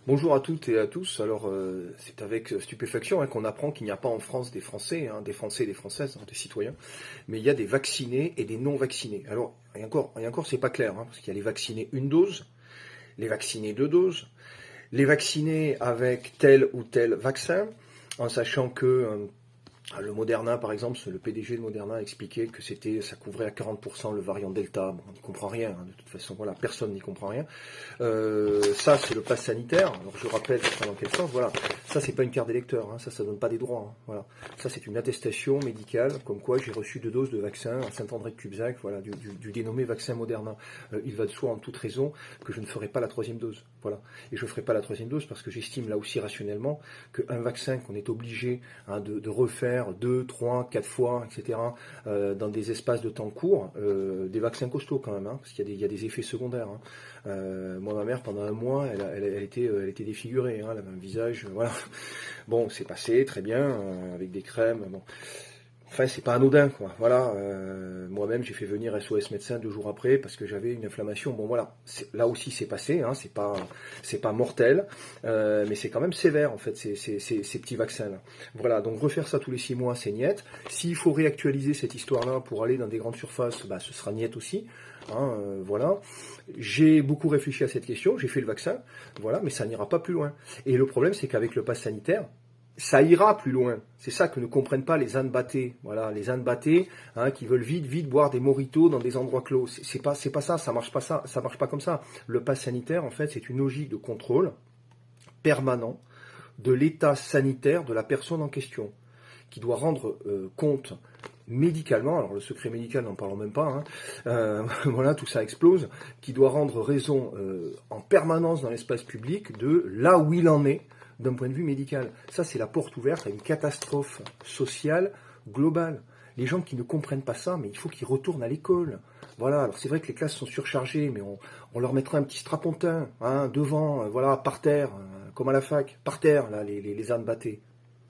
Bonjour à toutes et à tous. Alors, c'est avec stupéfaction qu'on apprend qu'il n'y a pas en France des Français, des Français et des Françaises, des citoyens, mais il y a des vaccinés et des non vaccinés. Alors, et encore, c'est pas clair, parce qu'il y a les vaccinés une dose, les vaccinés deux doses, les vaccinés avec tel ou tel vaccin, en sachant que le Moderna, par exemple, le PDG de Moderna a expliqué que ça couvrait à 40% le variant Delta. Bon, on n'y comprend rien, de toute façon, voilà, personne n'y comprend rien. Ça, c'est le pass sanitaire. Alors, je rappelle, dans quel sens, voilà, ça, c'est pas une carte d'électeur, ça donne pas des droits, voilà. Ça, c'est une attestation médicale, comme quoi j'ai reçu 2 doses de vaccin à Saint-André-de-Cubzac, voilà, du dénommé vaccin Moderna. Il va de soi, en toute raison, que je ne ferai pas la 3e dose, voilà. Et je ne ferai pas la 3e dose parce que j'estime, là aussi, rationnellement, qu'un vaccin qu'on est obligé de refaire 2, 3, 4 fois, etc., dans des espaces de temps courts, des vaccins costauds quand même, parce qu'il y a des effets secondaires. Moi, ma mère, pendant un mois, elle était défigurée, elle avait un visage, voilà. Bon, c'est passé, très bien, avec des crèmes, bon. Enfin, c'est pas anodin, quoi. Voilà. Moi-même, j'ai fait venir SOS médecin 2 jours après parce que j'avais une inflammation. Bon, voilà. Là aussi, c'est passé. C'est pas mortel, mais c'est quand même sévère, en fait, ces petits vaccins-là. Voilà. Donc, refaire ça tous les 6 mois, c'est niette. S'il faut réactualiser cette histoire-là pour aller dans des grandes surfaces, ce sera niette aussi. Voilà. J'ai beaucoup réfléchi à cette question. J'ai fait le vaccin. Voilà. Mais ça n'ira pas plus loin. Et le problème, c'est qu'avec le pass sanitaire, ça ira plus loin. C'est ça que ne comprennent pas les ânes battés. Voilà, les ânes battés, qui veulent vite boire des mojitos dans des endroits clos. C'est pas ça, ça marche pas comme ça. Le pass sanitaire, en fait, c'est une logique de contrôle permanent de l'état sanitaire de la personne en question, qui doit rendre compte médicalement, alors le secret médical, n'en parlons même pas, voilà, tout ça explose, qui doit rendre raison en permanence dans l'espace public de là où il en est, d'un point de vue médical. Ça, c'est la porte ouverte à une catastrophe sociale globale. Les gens qui ne comprennent pas ça, mais il faut qu'ils retournent à l'école. Voilà, alors c'est vrai que les classes sont surchargées, mais on leur mettra un petit strapontin devant, voilà, par terre, comme à la fac, par terre, là, les ânes battés.